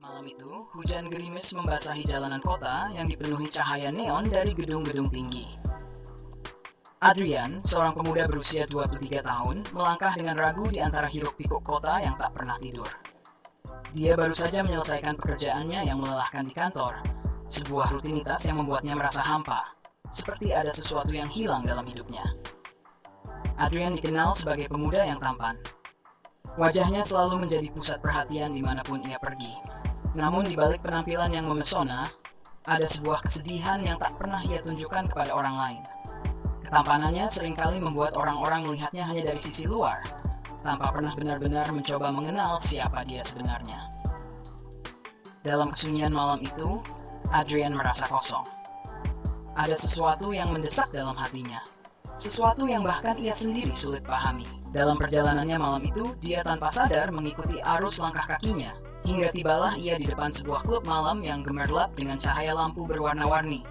Malam itu, hujan gerimis membasahi jalanan kota yang dipenuhi cahaya neon dari gedung-gedung tinggi. Adrian, seorang pemuda berusia 23 tahun, melangkah dengan ragu di antara hiruk-pikuk kota yang tak pernah tidur. Dia baru saja menyelesaikan pekerjaannya yang melelahkan di kantor, sebuah rutinitas yang membuatnya merasa hampa, seperti ada sesuatu yang hilang dalam hidupnya. Adrian dikenal sebagai pemuda yang tampan. Wajahnya selalu menjadi pusat perhatian dimanapun ia pergi. Namun di balik penampilan yang memesona, ada sebuah kesedihan yang tak pernah ia tunjukkan kepada orang lain. Ketampanannya seringkali membuat orang-orang melihatnya hanya dari sisi luar, tanpa pernah benar-benar mencoba mengenal siapa dia sebenarnya. Dalam kesunyian malam itu, Adrian merasa kosong. Ada sesuatu yang mendesak dalam hatinya. Sesuatu yang bahkan ia sendiri sulit pahami. Dalam perjalanannya malam itu, dia tanpa sadar mengikuti arus langkah kakinya, hingga tibalah ia di depan sebuah klub malam yang gemerlap dengan cahaya lampu berwarna-warni.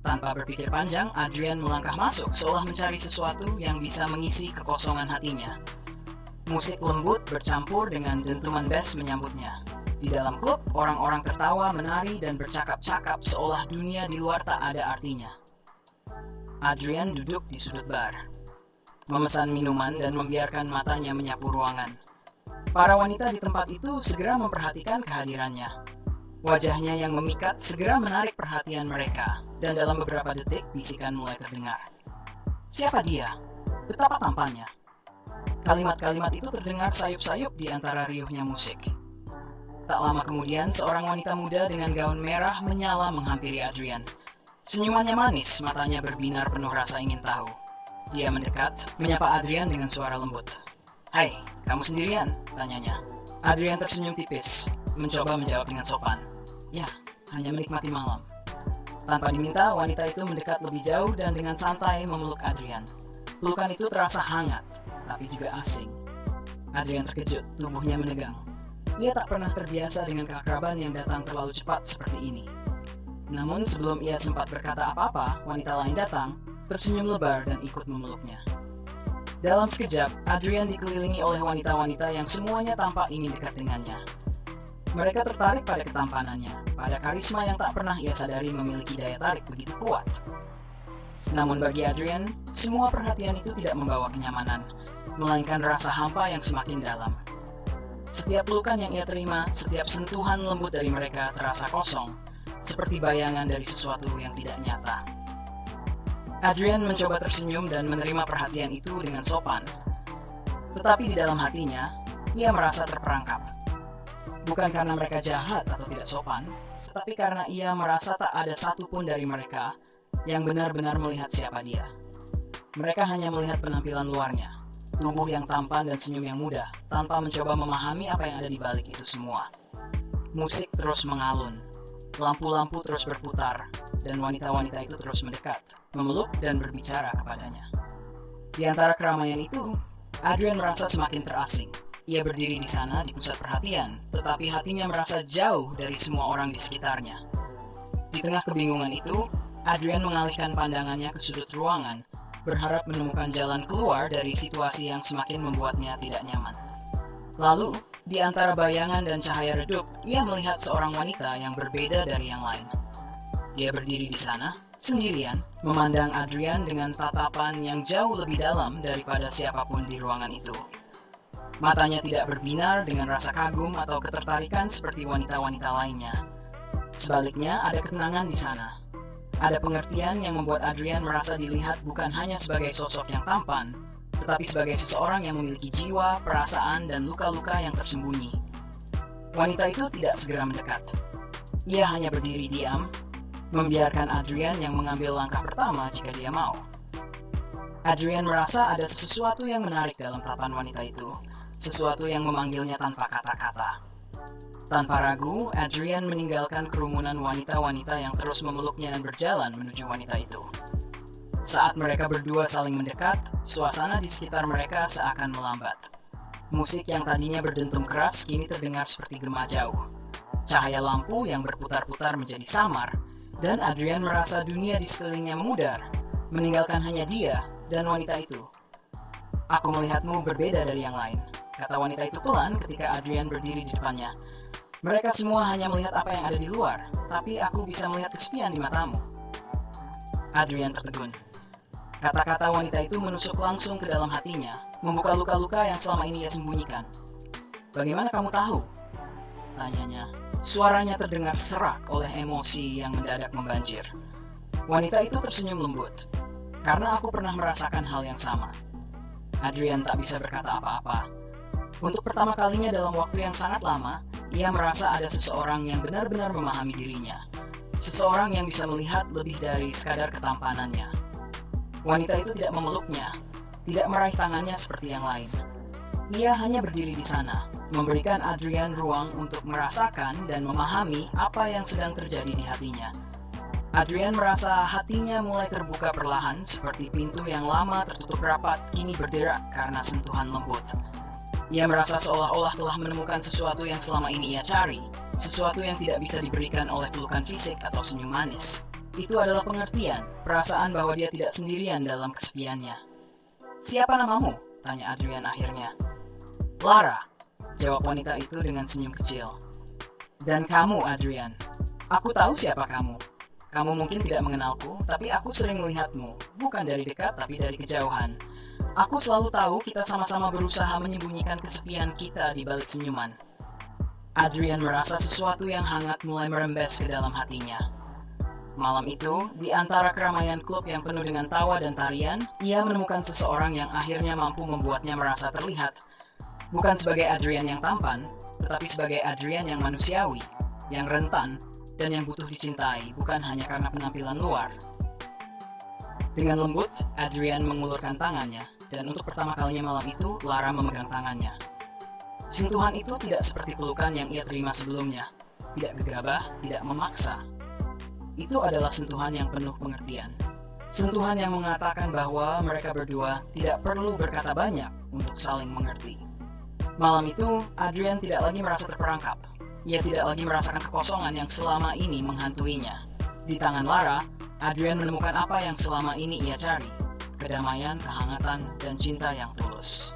Tanpa berpikir panjang, Adrian melangkah masuk seolah mencari sesuatu yang bisa mengisi kekosongan hatinya. Musik lembut bercampur dengan dentuman bass menyambutnya. Di dalam klub, orang-orang tertawa, menari, dan bercakap-cakap seolah dunia di luar tak ada artinya. Adrian duduk di sudut bar, memesan minuman dan membiarkan matanya menyapu ruangan. Para wanita di tempat itu segera memperhatikan kehadirannya. Wajahnya yang memikat segera menarik perhatian mereka, dan dalam beberapa detik bisikan mulai terdengar. Siapa dia? Betapa tampannya. Kalimat-kalimat itu terdengar sayup-sayup di antara riuhnya musik. Tak lama kemudian, seorang wanita muda dengan gaun merah menyala menghampiri Adrian. Senyumannya manis, matanya berbinar penuh rasa ingin tahu. Dia mendekat, menyapa Adrian dengan suara lembut. "Hai, kamu sendirian?" tanyanya. Adrian tersenyum tipis, mencoba menjawab dengan sopan. "Ya, hanya menikmati malam." Tanpa diminta, wanita itu mendekat lebih jauh dan dengan santai memeluk Adrian. Pelukan itu terasa hangat, tapi juga asing. Adrian terkejut, tubuhnya menegang. Ia tak pernah terbiasa dengan keakraban yang datang terlalu cepat seperti ini. Namun sebelum ia sempat berkata apa-apa, wanita lain datang, tersenyum lebar dan ikut memeluknya. Dalam sekejap, Adrian dikelilingi oleh wanita-wanita yang semuanya tampak ingin dekat dengannya. Mereka tertarik pada ketampanannya, pada karisma yang tak pernah ia sadari memiliki daya tarik begitu kuat. Namun bagi Adrian, semua perhatian itu tidak membawa kenyamanan, melainkan rasa hampa yang semakin dalam. Setiap pelukan yang ia terima, setiap sentuhan lembut dari mereka terasa kosong, seperti bayangan dari sesuatu yang tidak nyata. Adrian mencoba tersenyum dan menerima perhatian itu dengan sopan. Tetapi di dalam hatinya, ia merasa terperangkap. Bukan karena mereka jahat atau tidak sopan, tetapi karena ia merasa tak ada satupun dari mereka yang benar-benar melihat siapa dia. Mereka hanya melihat penampilan luarnya, tubuh yang tampan dan senyum yang mudah, tanpa mencoba memahami apa yang ada di balik itu semua. Musik terus mengalun. Lampu-lampu terus berputar, dan wanita-wanita itu terus mendekat, memeluk dan berbicara kepadanya. Di antara keramaian itu, Adrian merasa semakin terasing. Ia berdiri di sana di pusat perhatian, tetapi hatinya merasa jauh dari semua orang di sekitarnya. Di tengah kebingungan itu, Adrian mengalihkan pandangannya ke sudut ruangan, berharap menemukan jalan keluar dari situasi yang semakin membuatnya tidak nyaman. Lalu, di antara bayangan dan cahaya redup, ia melihat seorang wanita yang berbeda dari yang lain. Dia berdiri di sana, sendirian, memandang Adrian dengan tatapan yang jauh lebih dalam daripada siapapun di ruangan itu. Matanya tidak berbinar dengan rasa kagum atau ketertarikan seperti wanita-wanita lainnya. Sebaliknya, ada ketenangan di sana. Ada pengertian yang membuat Adrian merasa dilihat bukan hanya sebagai sosok yang tampan, tetapi sebagai seseorang yang memiliki jiwa, perasaan, dan luka-luka yang tersembunyi. Wanita itu tidak segera mendekat. Ia hanya berdiri diam, membiarkan Adrian yang mengambil langkah pertama jika dia mau. Adrian merasa ada sesuatu yang menarik dalam tatapan wanita itu, sesuatu yang memanggilnya tanpa kata-kata. Tanpa ragu, Adrian meninggalkan kerumunan wanita-wanita yang terus memeluknya dan berjalan menuju wanita itu. Saat mereka berdua saling mendekat, suasana di sekitar mereka seakan melambat. Musik yang tadinya berdentum keras kini terdengar seperti gema jauh. Cahaya lampu yang berputar-putar menjadi samar, dan Adrian merasa dunia di sekelilingnya memudar, meninggalkan hanya dia dan wanita itu. "Aku melihatmu berbeda dari yang lain," kata wanita itu pelan ketika Adrian berdiri di depannya. Mereka semua hanya melihat apa yang ada di luar, tapi aku bisa melihat kesepian di matamu. Adrian tertegun. Kata-kata wanita itu menusuk langsung ke dalam hatinya, membuka luka-luka yang selama ini ia sembunyikan. Bagaimana kamu tahu? Tanyanya. Suaranya terdengar serak oleh emosi yang mendadak membanjir. Wanita itu tersenyum lembut. Karena aku pernah merasakan hal yang sama. Adrian tak bisa berkata apa-apa. Untuk pertama kalinya dalam waktu yang sangat lama, ia merasa ada seseorang yang benar-benar memahami dirinya. Seseorang yang bisa melihat lebih dari sekadar ketampanannya. Wanita itu tidak memeluknya, tidak meraih tangannya seperti yang lain. Ia hanya berdiri di sana, memberikan Adrian ruang untuk merasakan dan memahami apa yang sedang terjadi di hatinya. Adrian merasa hatinya mulai terbuka perlahan, seperti pintu yang lama tertutup rapat kini berderak karena sentuhan lembut. Ia merasa seolah-olah telah menemukan sesuatu yang selama ini ia cari, sesuatu yang tidak bisa diberikan oleh pelukan fisik atau senyum manis. Itu adalah pengertian, perasaan bahwa dia tidak sendirian dalam kesepiannya. Siapa namamu? Tanya Adrian akhirnya. Lara, jawab wanita itu dengan senyum kecil. Dan kamu, Adrian, aku tahu siapa kamu. Kamu mungkin tidak mengenalku, tapi aku sering melihatmu, bukan dari dekat tapi dari kejauhan. Aku selalu tahu kita sama-sama berusaha menyembunyikan kesepian kita di balik senyuman. Adrian merasa sesuatu yang hangat mulai merembes ke dalam hatinya. Malam itu, di antara keramaian klub yang penuh dengan tawa dan tarian, ia menemukan seseorang yang akhirnya mampu membuatnya merasa terlihat. Bukan sebagai Adrian yang tampan, tetapi sebagai Adrian yang manusiawi, yang rentan, dan yang butuh dicintai, bukan hanya karena penampilan luar. Dengan lembut, Adrian mengulurkan tangannya, dan untuk pertama kalinya malam itu, Lara memegang tangannya. Sentuhan itu tidak seperti pelukan yang ia terima sebelumnya, tidak gegabah, tidak memaksa. Itu adalah sentuhan yang penuh pengertian. Sentuhan yang mengatakan bahwa mereka berdua tidak perlu berkata banyak untuk saling mengerti. Malam itu, Adrian tidak lagi merasa terperangkap. Ia tidak lagi merasakan kekosongan yang selama ini menghantuinya. Di tangan Lara, Adrian menemukan apa yang selama ini ia cari. Kedamaian, kehangatan, dan cinta yang tulus.